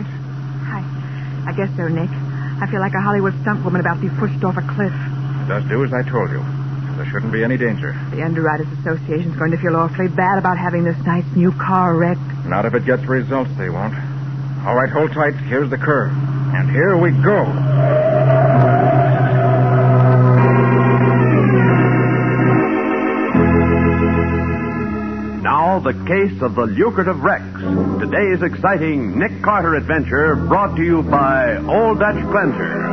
I guess so, Nick. I feel like a Hollywood stunt woman about to be pushed off a cliff. Just do as I told you. There shouldn't be any danger. The Underwriters Association's going to feel awfully bad about having this nice new car wrecked. Not if it gets results, they won't. All right, hold tight. Here's the curve. And here we go. Now, the case of the Lucrative Wrecks. Today's exciting Nick Carter adventure brought to you by Old Dutch Cleanser.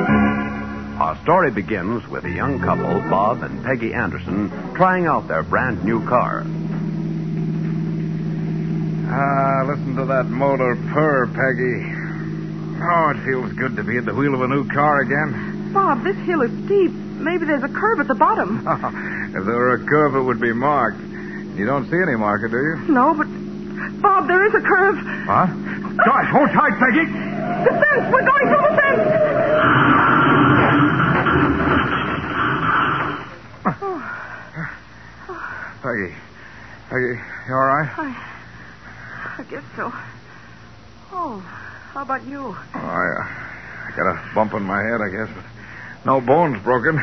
Our story begins with a young couple, Bob and Peggy Anderson, trying out their brand new car. Listen to that motor purr, Peggy. Oh, it feels good to be at the wheel of a new car again. Bob, this hill is steep. Maybe there's a curve at the bottom. If there were a curve, it would be marked. You don't see any marker, do you? No, but... Bob, there is a curve. Huh? Gosh, hold tight, Peggy. The fence! We're going through the fence! Peggy, you all right? I guess so. Oh, how about you? Oh, I got a bump on my head, I guess, but no bones broken.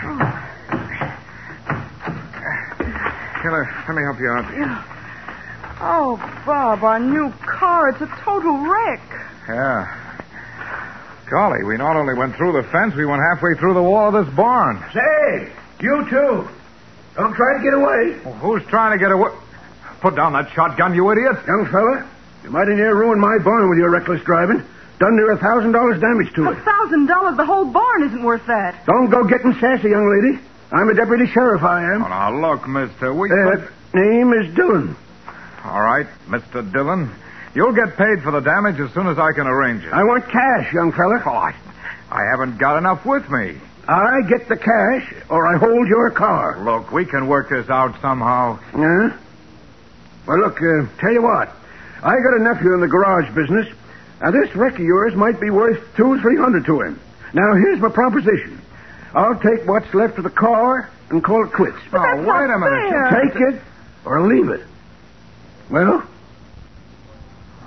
Here, let me help you out. Yeah. Oh, Bob, our new car, it's a total wreck. Yeah. Golly, we not only went through the fence, we went halfway through the wall of this barn. Say, you too. Don't try to get away. Well, who's trying to get away? Put down that shotgun, you idiot. Young fella, you mighty near ruined my barn with your reckless driving. Done near $1,000 damage to it. $1,000? The whole barn isn't worth that. Don't go getting sassy, young lady. I'm a deputy sheriff, I am. Oh, now, look, mister, Name is Dillon. All right, Mr. Dillon. You'll get paid for the damage as soon as I can arrange it. I want cash, young fella. Oh, I haven't got enough with me. I get the cash, or I hold your car. Look, we can work this out somehow. Yeah? Well, look, tell you what. I got a nephew in the garage business. Now, this wreck of yours might be worth $200-300 to him. Now, here's my proposition. I'll take what's left of the car and call it quits. But that's wait a minute. fair. Take it or leave it. Well?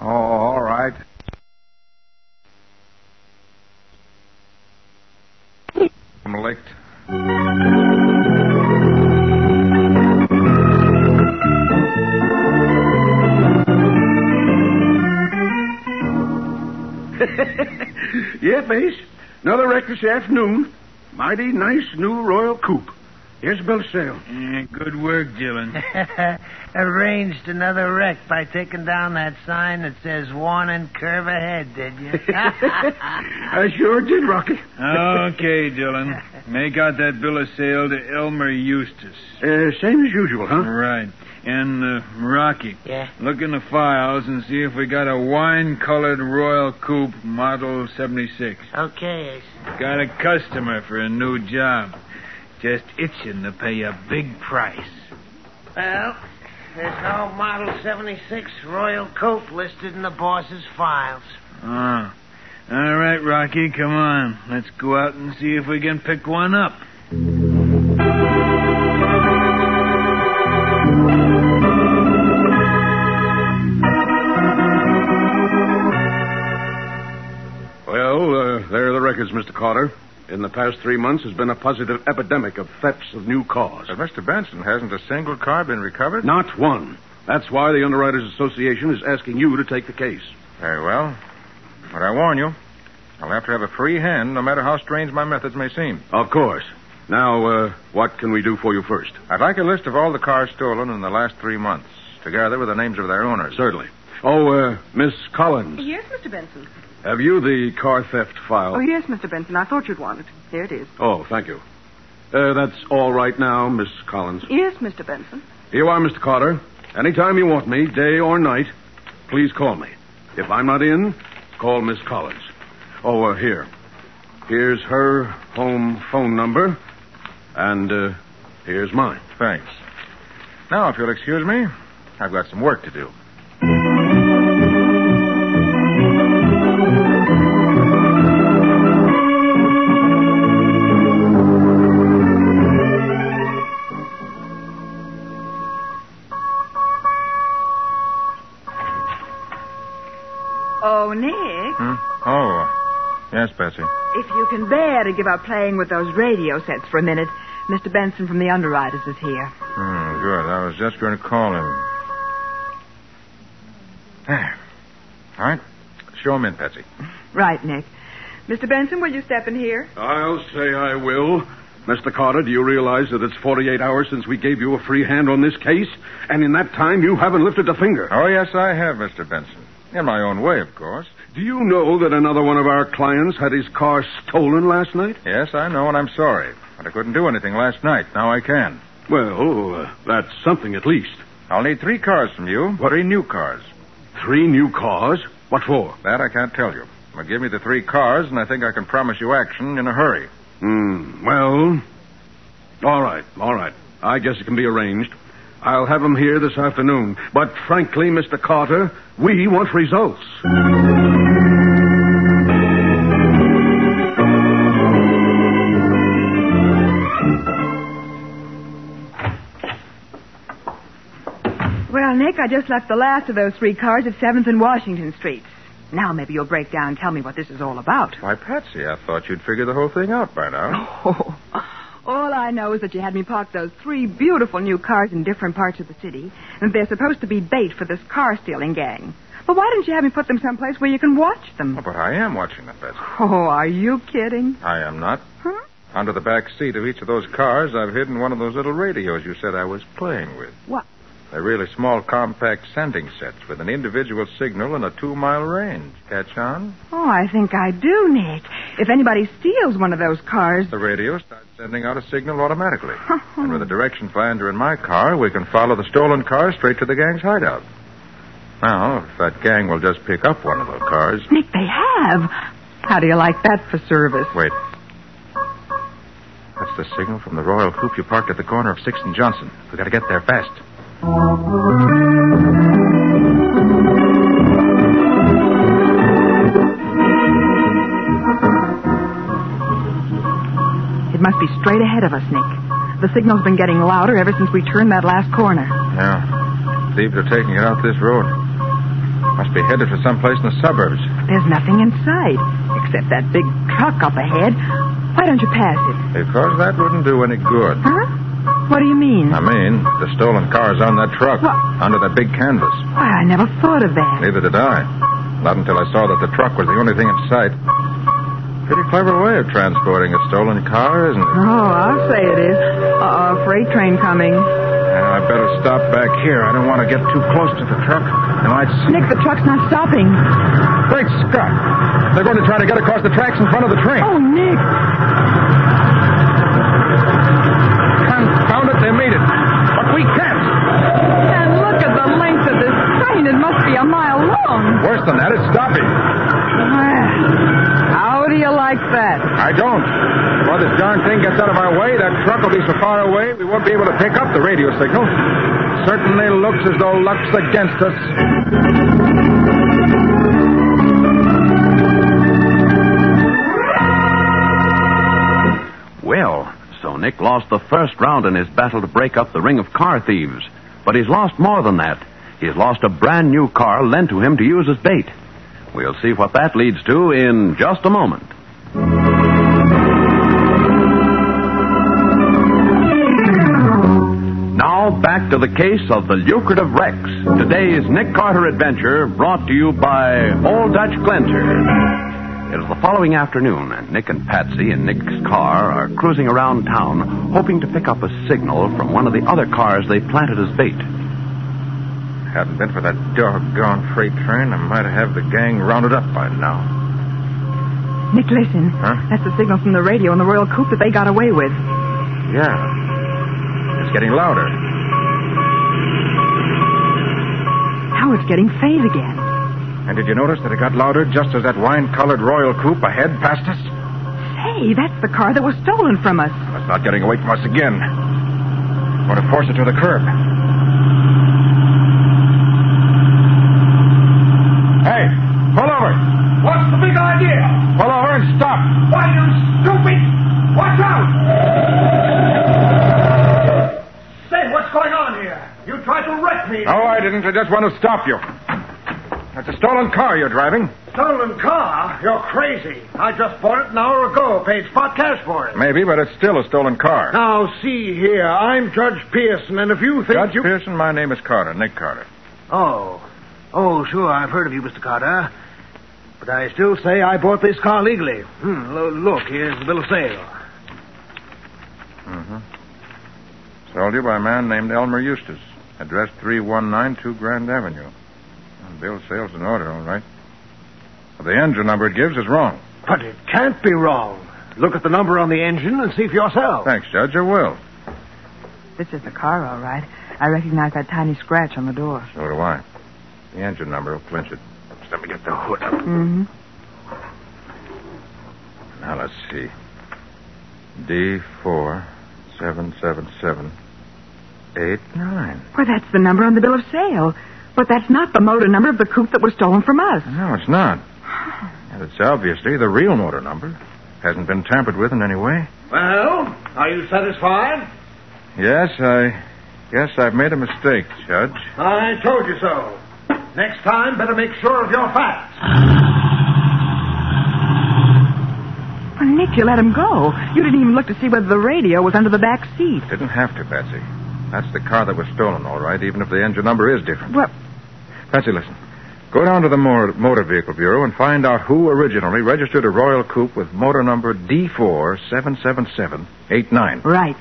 Oh, all right. I'm licked. Yeah, Base. Another wreck this afternoon. Mighty nice new Royal Coupe. Here's a bill of sale. Good work, Dillon. Arranged another wreck by taking down that sign that says warning curve ahead, did you? I sure did, Rocky. Okay, Dillon. Make out that bill of sale to Elmer Eustace. Same as usual, huh? Right. And, Rocky. Yeah? Look in the files and see if we got a wine-colored Royal Coupe, model 76. Okay, Ace. Got a customer for a new job. Just itching to pay a big price. Well, there's no model 76 Royal Coupe listed in the boss's files. Oh. All right, Rocky, come on. Let's go out and see if we can pick one up. Well, there are the records, Mr. Carter. In the past 3 months, there's been a positive epidemic of thefts of new cars. But Mr. Benson, hasn't a single car been recovered? Not one. That's why the Underwriters Association is asking you to take the case. Very well. But I warn you, I'll have to have a free hand, no matter how strange my methods may seem. Of course. Now, what can we do for you first? I'd like a list of all the cars stolen in the last 3 months, together with the names of their owners. Certainly. Oh, Miss Collins. Yes, Mr. Benson. Have you the car theft file? Oh, yes, Mr. Benson. I thought you'd want it. Here it is. Oh, thank you. That's all right now, Miss Collins. Yes, Mr. Benson. Here you are, Mr. Carter. Anytime you want me, day or night, please call me. If I'm not in, call Miss Collins. Oh, here. Here's her home phone number, and here's mine. Thanks. Now, if you'll excuse me, I've got some work to do. Oh, Nick. Oh, yes, Patsy. If you can bear to give up playing with those radio sets for a minute, Mr. Benson from the underwriters is here. Good. I was just going to call him. There. All right. Show him in, Patsy. Right, Nick. Mr. Benson, will you step in here? I'll say I will. Mr. Carter, do you realize that it's 48 hours since we gave you a free hand on this case? And in that time, you haven't lifted a finger. Oh, yes, I have, Mr. Benson. In my own way, of course. Do you know that another one of our clients had his car stolen last night? Yes, I know, and I'm sorry. But I couldn't do anything last night. Now I can. Well, that's something at least. I'll need 3 cars from you. What? 3 new cars. 3 new cars? What for? That I can't tell you. Well, give me the 3 cars, and I think I can promise you action in a hurry. Well, all right. I guess it can be arranged. I'll have them here this afternoon. But frankly, Mr. Carter, we want results. Well, Nick, I just left the last of those 3 cars at 7th and Washington Streets. Now maybe you'll break down and tell me what this is all about. Why, Patsy, I thought you'd figure the whole thing out by now. Oh, all I know is that you had me park those 3 beautiful new cars in different parts of the city, and they're supposed to be bait for this car-stealing gang. But why didn't you have me put them someplace where you can watch them? Oh, but I am watching them, Patsy. Oh, are you kidding? I am not. Huh? Under the back seat of each of those cars, I've hidden one of those little radios you said I was playing with. What? They're really small, compact sending sets with an individual signal and a 2-mile range. Catch on? Oh, I think I do, Nick. If anybody steals one of those cars... The radio starts sending out a signal automatically. And with a direction finder in my car, we can follow the stolen car straight to the gang's hideout. Now, if that gang will just pick up one of those cars... Nick, they have. How do you like that for service? Wait. That's the signal from the Royal Coupe you parked at the corner of 6th and Johnson. We've got to get there fast. It must be straight ahead of us, Nick. The signal's been getting louder ever since we turned that last corner. Yeah. Thieves are taking it out this road. Must be headed for someplace in the suburbs. There's nothing in sight, except that big truck up ahead. Why don't you pass it? Because that wouldn't do any good. Huh? What do you mean? I mean, the stolen car's on that truck. What? Under that big canvas. Why, I never thought of that. Neither did I. Not until I saw that the truck was the only thing in sight. Pretty clever way of transporting a stolen car, isn't it? Oh, I'll say it is. Freight train coming. I better stop back here. I don't want to get too close to the truck. They might see... Nick, the truck's not stopping. Great Scott! They're going to try to get across the tracks in front of the train. Oh, Nick! Confound it, they made it. But we can't. And look at the length of this train. It must be a mile long. Worse than that, it's stopping. How do you like that? I don't. Before this darn thing gets out of our way, that truck will be so far away we won't be able to pick up the radio signal. Certainly looks as though luck's against us. Well, so Nick lost the first round in his battle to break up the ring of car thieves. But he's lost more than that. He's lost a brand new car lent to him to use as bait. We'll see what that leads to in just a moment. Now back to the case of the Lucrative Wrecks. Today's Nick Carter adventure brought to you by Old Dutch Cleanser. It is the following afternoon, and Nick and Patsy in Nick's car are cruising around town, hoping to pick up a signal from one of the other cars they planted as bait. Hadn't been for that doggone freight train, I might have the gang rounded up by now. Nick, listen. Huh? That's the signal from the radio in the Royal Coupe that they got away with. Yeah. It's getting louder. Now it's getting faint again. And did you notice that it got louder just as that wine-colored Royal Coupe ahead passed us? Hey, that's the car that was stolen from us. It's not getting away from us again. Going to force it to the curb. Hey, pull over. What's the big idea? Pull over and stop. Why, you stupid! Watch out! Say, what's going on here? You tried to wreck me. No, I didn't. I just want to stop you. That's a stolen car you're driving. Stolen car? You're crazy. I just bought it an hour ago. Paid spot cash for it. Maybe, but it's still a stolen car. Now, see here. I'm Judge Pearson, and if you think Judge Pearson, my name is Carter, Nick Carter. Oh, sure. I've heard of you, Mr. Carter. But I still say I bought this car legally. Look, here's the bill of sale. Mm-hmm. Sold you by a man named Elmer Eustace. Address 3192 Grand Avenue. Bill of sale's in order, all right. But the engine number it gives is wrong. But it can't be wrong. Look at the number on the engine and see for yourself. Thanks, Judge. I will. This is the car, all right. I recognize that tiny scratch on the door. So do I. The engine number will clinch it. Just let me get the hood up. Mm-hmm. Now, let's see. D477789. Well, that's the number on the bill of sale. But that's not the motor number of the coupe that was stolen from us. No, it's not. And it's obviously the real motor number. Hasn't been tampered with in any way. Well, are you satisfied? Yes, I guess I've made a mistake, Judge. I told you so. Next time, better make sure of your facts. Well, Nick, you let him go. You didn't even look to see whether the radio was under the back seat. Didn't have to, Patsy. That's the car that was stolen, all right, even if the engine number is different. Well, Patsy, listen. Go down to the Motor Vehicle Bureau and find out who originally registered a Royal Coupe with motor number D477789. Right.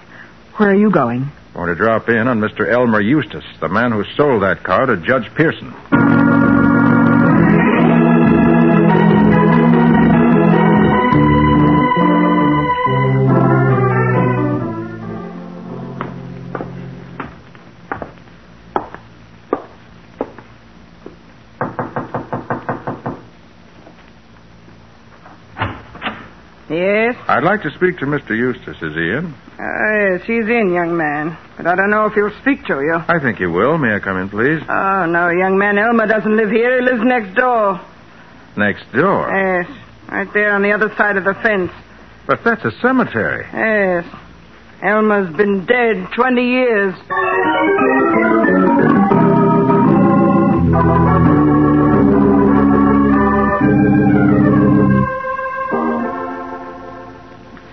Where are you going? Going to drop in on Mr. Elmer Eustace, the man who sold that car to Judge Pearson. Yes? I'd like to speak to Mr. Eustace. Is he in? Yes, he's in, young man. But I don't know if he'll speak to you. I think he will. May I come in, please? Oh, no, young man. Elmer doesn't live here. He lives next door. Next door? Yes. Right there on the other side of the fence. But that's a cemetery. Yes. Elmer's been dead 20 years.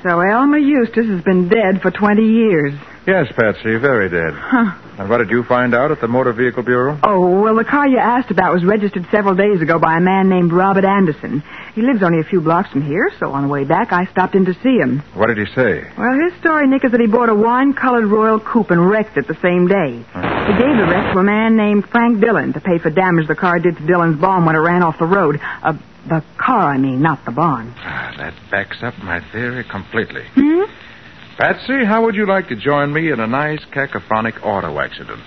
So Elmer Eustace has been dead for 20 years. Yes, Patsy, very dead. Huh. And what did you find out at the Motor Vehicle Bureau? Oh, well, the car you asked about was registered several days ago by a man named Robert Anderson. He lives only a few blocks from here, so on the way back, I stopped in to see him. What did he say? Well, his story, Nick, is that he bought a wine-colored Royal Coupe and wrecked it the same day. He gave the wreck to a man named Frank Dillon to pay for damage the car did to Dillon's barn when it ran off the road. The car, I mean, not the barn. That backs up my theory completely. Hmm? Patsy, how would you like to join me in a nice cacophonic auto accident?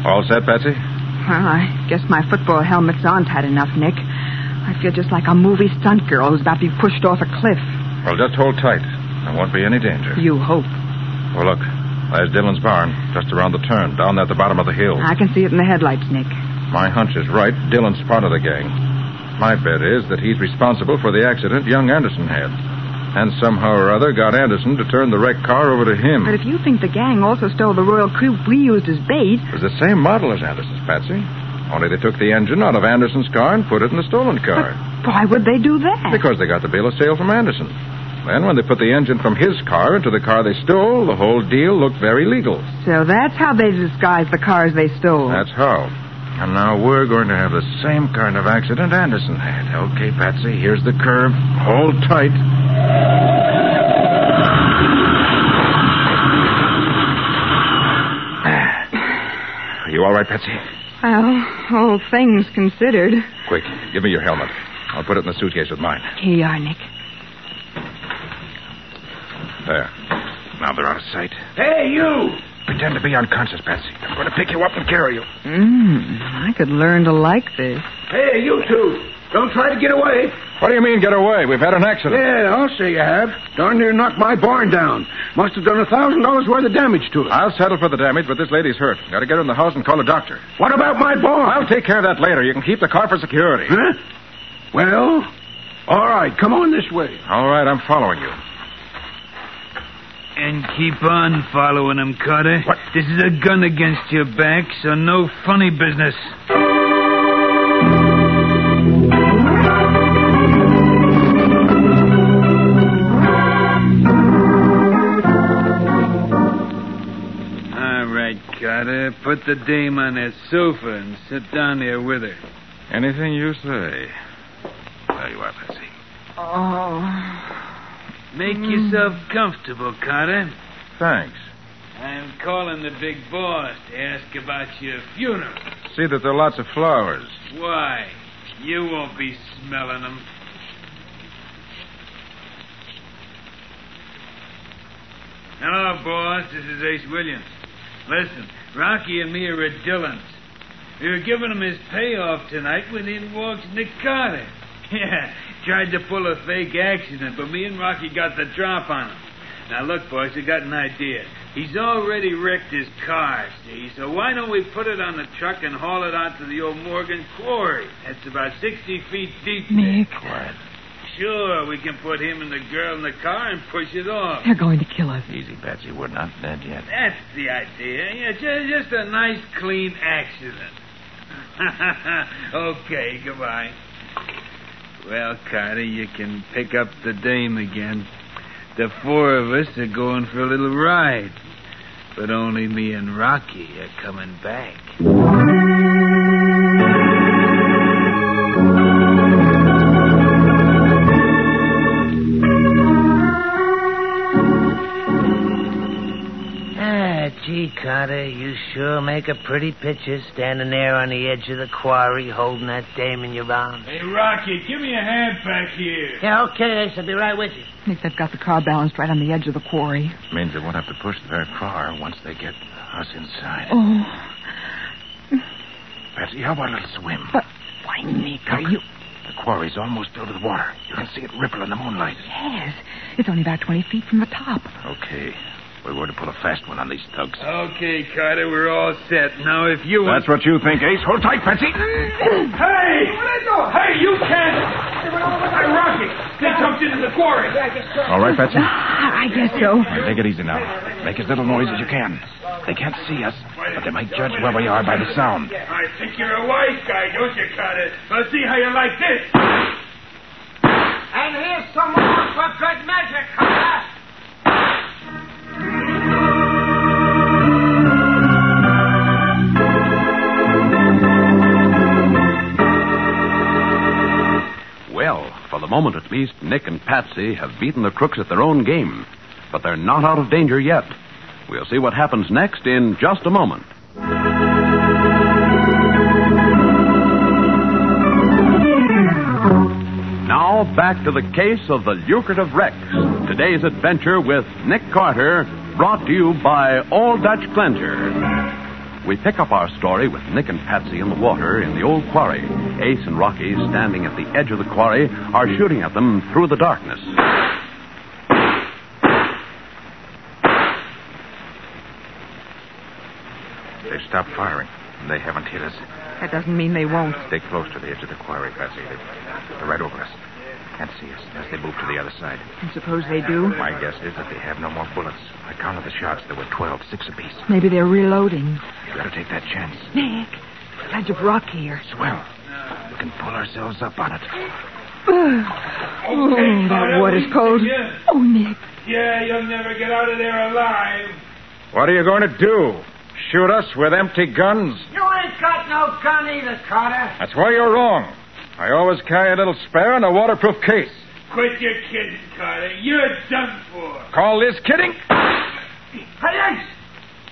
All set, Patsy? Well, I guess my football helmet's on tight enough, Nick. I feel just like a movie stunt girl who's about to be pushed off a cliff. Well, just hold tight. There won't be any danger. You hope. Well, look. There's Dillon's barn, just around the turn, down there at the bottom of the hill. I can see it in the headlights, Nick. My hunch is right. Dillon's part of the gang. My bet is that he's responsible for the accident young Anderson had. And somehow or other got Anderson to turn the wrecked car over to him. But if you think the gang also stole the Royal Coupe we used as bait... It was the same model as Anderson's, Patsy. Only they took the engine out of Anderson's car and put it in the stolen car. But why would they do that? Because they got the bill of sale from Anderson. Then, when they put the engine from his car into the car they stole, the whole deal looked very legal. So that's how they disguised the cars they stole. That's how. And now we're going to have the same kind of accident Anderson had. Okay, Patsy, here's the curve. Hold tight. Are you all right, Patsy? Well, all things considered. Quick, give me your helmet. I'll put it in the suitcase with mine. Here you are, Nick. There. Now they're out of sight. Hey, you! Pretend to be unconscious, Patsy. I'm going to pick you up and carry you. I could learn to like this. Hey, you two! Don't try to get away. What do you mean, get away? We've had an accident. Yeah, I'll say you have. Darn near knocked my barn down. Must have done $1,000 worth of damage to it. I'll settle for the damage, but this lady's hurt. Got to get her in the house and call a doctor. What about my barn? I'll take care of that later. You can keep the car for security. Huh? Well, All right, come on this way. All right, I'm following you. And keep on following him, Carter. What? This is a gun against your back, so no funny business. All right, Carter. Put the dame on that sofa and sit down there with her. Anything you say. There you are, Patsy. Oh. Make yourself comfortable, Carter. Thanks. I'm calling the big boss to ask about your funeral. See that there are lots of flowers. Why? You won't be smelling them. Hello, boss. This is Ace Williams. Listen, Rocky and me are at Dillon's. We were giving him his payoff tonight when in walks Nick Carter. Yeah, tried to pull a fake accident, but me and Rocky got the drop on him. Now, look, boys, I got an idea. He's already wrecked his car, see? So why don't we put it on the truck and haul it out to the old Morgan quarry? That's about 60 feet deep. Nick. Quiet. Sure, we can put him and the girl in the car and push it off. They're going to kill us. Easy, Patsy. We're not dead yet. That's the idea. Yeah, just a nice, clean accident. Okay, goodbye. Well, Carter, you can pick up the dame again. The four of us are going for a little ride. But only me and Rocky are coming back. Gee, Carter, you sure make a pretty picture standing there on the edge of the quarry holding that dame in your arms. Hey, Rocky, give me a hand back here. Yeah, okay, Ace. I'll be right with you. Nick, they've got the car balanced right on the edge of the quarry. Means they won't have to push very far once they get us inside. Oh. Patsy, how about a little swim? But why, Nick, are you... The quarry's almost filled with water. You can see it ripple in the moonlight. Yes. It's only about 20 feet from the top. Okay. We're going to pull a fast one on these thugs. Okay, Carter, we're all set. Now, if you want... That's what you think, Ace. Hold tight, Patsy. Hey! Hey, you can't! Hey, Rocky! They jumped into the quarry. All right, Patsy? I guess so. All right, take it easy now. Make as little noise as you can. They can't see us, but they might judge where we are by the sound. I think you're a wise guy, don't you, Carter? Let's see how you like this. And here's some more for good measure, Carter. Well, for the moment at least, Nick and Patsy have beaten the crooks at their own game. But they're not out of danger yet. We'll see what happens next in just a moment. Now, back to the case of the Lucrative Wrecks. Today's adventure with Nick Carter, brought to you by Old Dutch Cleanser. We pick up our story with Nick and Patsy in the water in the old quarry. Ace and Rocky, standing at the edge of the quarry, are shooting at them through the darkness. They've stopped firing. They haven't hit us. That doesn't mean they won't. Stay close to the edge of the quarry, Patsy. They're right over us. Can't see us unless they move to the other side. And suppose they do? My guess is that they have no more bullets. I counted the shots. There were 12, 6 apiece. Maybe they're reloading. You better take that chance. Nick, ledge of rock here. Swell. We can pull ourselves up on it. That water's cold. Oh, Nick. Yeah, you'll never get out of there alive. What are you going to do? Shoot us with empty guns? You ain't got no gun either, Carter. That's why you're wrong. I always carry a little spare in a waterproof case. Quit your kidding, Carter. You're done for. Call this kidding? Hey, Ace!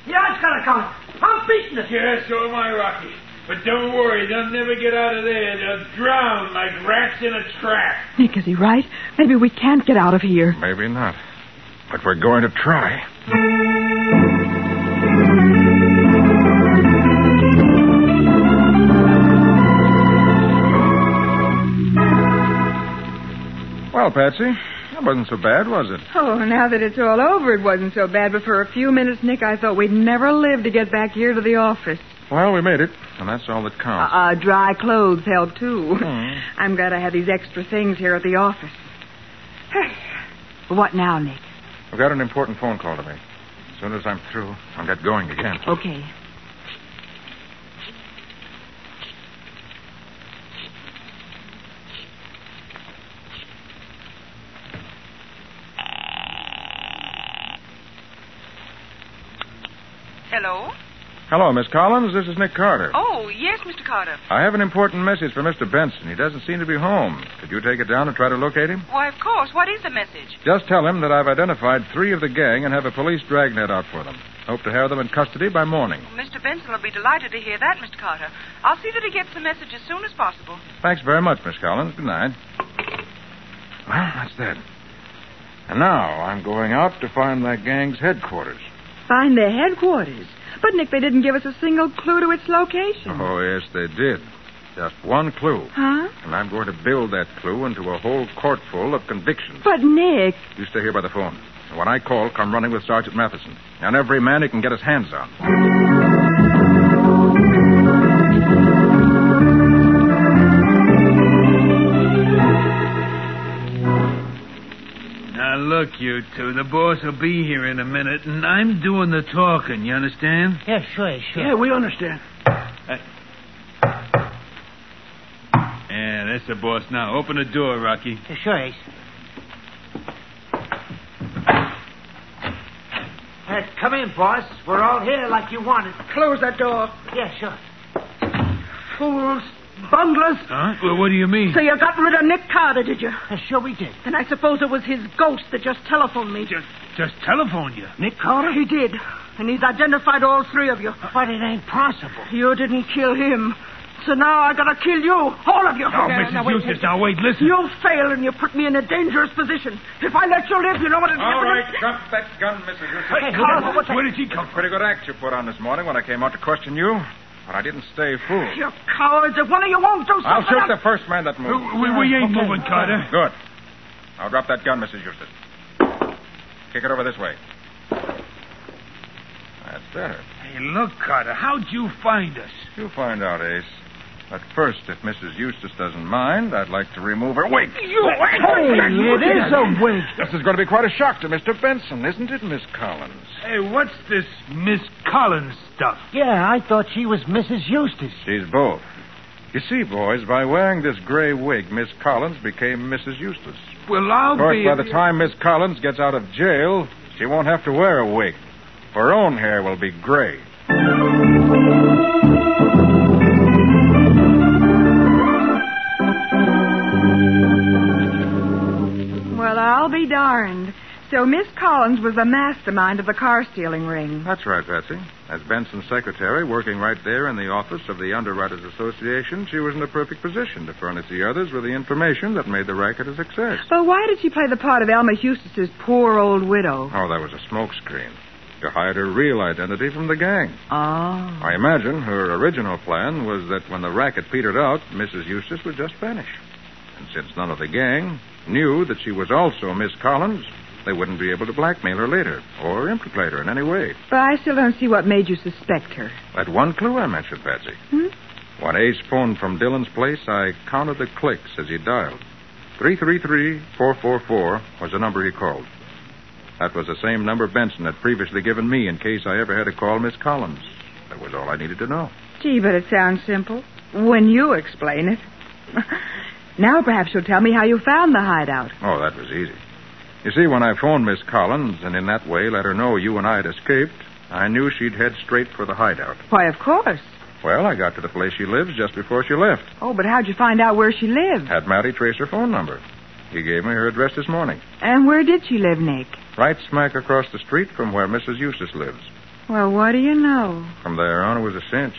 Yeah, I've got a gun. I'm beating it. Yeah, so am I, Rocky. But don't worry, they'll never get out of there. They'll drown like rats in a trap. Nick, is he right? Maybe we can't get out of here. Maybe not. But we're going to try. Well, Patsy, that wasn't so bad, was it? Oh, now that it's all over, it wasn't so bad. But for a few minutes, Nick, I thought we'd never live to get back here to the office. Well, we made it, and that's all that counts. Dry clothes help, too. I'm glad I have these extra things here at the office. What now, Nick? I've got an important phone call to make. As soon as I'm through, I'll get going again. Okay. Hello? Hello, Miss Collins. This is Nick Carter. Oh, yes, Mr. Carter. I have an important message for Mr. Benson. He doesn't seem to be home. Could you take it down and try to locate him? Why, of course. What is the message? Just tell him that I've identified 3 of the gang and have a police dragnet out for them. Hope to have them in custody by morning. Well, Mr. Benson will be delighted to hear that, Mr. Carter. I'll see that he gets the message as soon as possible. Thanks very much, Miss Collins. Good night. Well, that's that. And now I'm going out to find that gang's headquarters. Find their headquarters? But, Nick, they didn't give us a single clue to its location. Oh, yes, they did. Just one clue. Huh? And I'm going to build that clue into a whole court full of convictions. But, Nick... You stay here by the phone. And when I call, come running with Sergeant Matheson. And every man he can get his hands on. Now, look, you two. The boss will be here in a minute, and I'm doing the talking. You understand? Yeah, sure. Yeah, we understand. Yeah, that's the boss now. Open the door, Rocky. Yeah, sure, Ace. Come in, boss. We're all here like you wanted. Close that door. Yeah, sure. Fools. Bunglers. Huh? Well, what do you mean? So you got rid of Nick Carter, did you? Sure we did. And I suppose it was his ghost that just telephoned me. Just telephone you. Nick Carter? He did. And he's identified all 3 of you. But it ain't possible. You didn't kill him. So now I gotta kill you. All of you. Now, Mrs. Eustace, now wait, listen. You failed and you put me in a dangerous position. If I let you live, you know what it'll All happen. right, drop that gun, Mrs. Eustace. Hey, Carl, what's Where did he come from? Pretty good act you put on this morning when I came out to question you. But I didn't stay fooled. You cowards. If one of you won't do something... I'll shoot the first man that moves. We ain't moving, Carter. Good. Now drop that gun, Mrs. Eustace. Kick it over this way. That's better. Hey, look, Carter, how'd you find us? You'll find out, Ace. But first, if Mrs. Eustace doesn't mind, I'd like to remove her wig. Hey, it is a wig. This is going to be quite a shock to Mr. Benson, isn't it, Miss Collins? Hey, what's this Miss Collins stuff? Yeah, I thought she was Mrs. Eustace. She's both. You see, boys, by wearing this gray wig, Miss Collins became Mrs. Eustace. Well, I'll Of course, be... by the time Miss Collins gets out of jail, she won't have to wear a wig. Her own hair will be gray. Well, I'll be darned. So Miss Collins was the mastermind of the car-stealing ring. That's right, Patsy. As Benson's secretary, working right there in the office of the Underwriters Association, she was in a perfect position to furnish the others with the information that made the racket a success. But why did she play the part of Elma Eustace's poor old widow? Oh, that was a smokescreen. To hide her real identity from the gang. Oh. I imagine her original plan was that when the racket petered out, Mrs. Eustace would just vanish. And since none of the gang knew that she was also Miss Collins, they wouldn't be able to blackmail her later or implicate her in any way. But I still don't see what made you suspect her. That one clue I mentioned, Patsy. When Ace phoned from Dillon's place, I counted the clicks as he dialed. 333-444 was the number he called. That was the same number Benson had previously given me in case I ever had to call Miss Collins. That was all I needed to know. Gee, but it sounds simple. When you explain it. Now perhaps you'll tell me how you found the hideout. Oh, that was easy. You see, when I phoned Miss Collins and in that way let her know you and I had escaped, I knew she'd head straight for the hideout. Why, of course. Well, I got to the place she lives just before she left. Oh, but how'd you find out where she lived? Had Matty trace her phone number. He gave me her address this morning. And where did she live, Nick? Right smack across the street from where Mrs. Eustace lives. Well, what do you know? From there on, it was a cinch.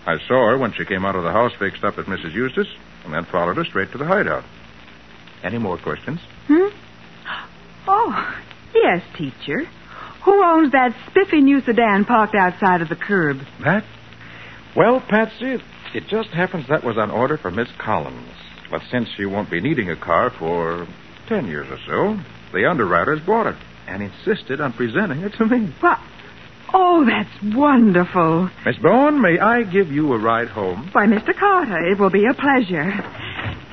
I saw her when she came out of the house fixed up at Mrs. Eustace, and then followed her straight to the hideout. Any more questions? Oh, yes, teacher. Who owns that spiffy new sedan parked outside of the curb? That? Well, Patsy, it just happens that was on order for Miss Collins. But since she won't be needing a car for 10 years or so, the underwriters bought it and insisted on presenting it to me. Oh, that's wonderful. Miss Bowen, may I give you a ride home? Why, Mr. Carter, it will be a pleasure.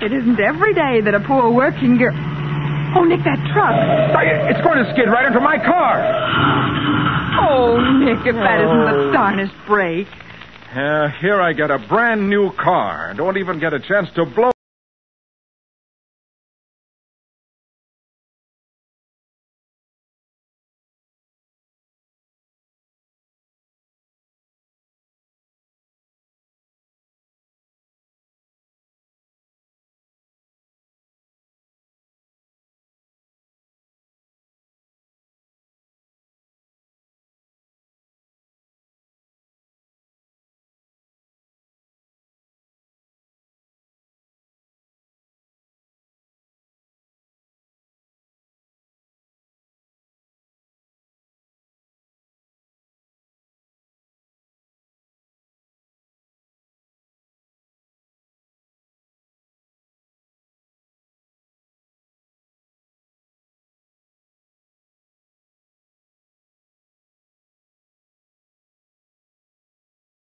It isn't every day that a poor working girl... Oh, Nick, that truck. It's going to skid right into my car. Oh, Nick, if that isn't the darnest break. Here I get a brand new car and don't even get a chance to blow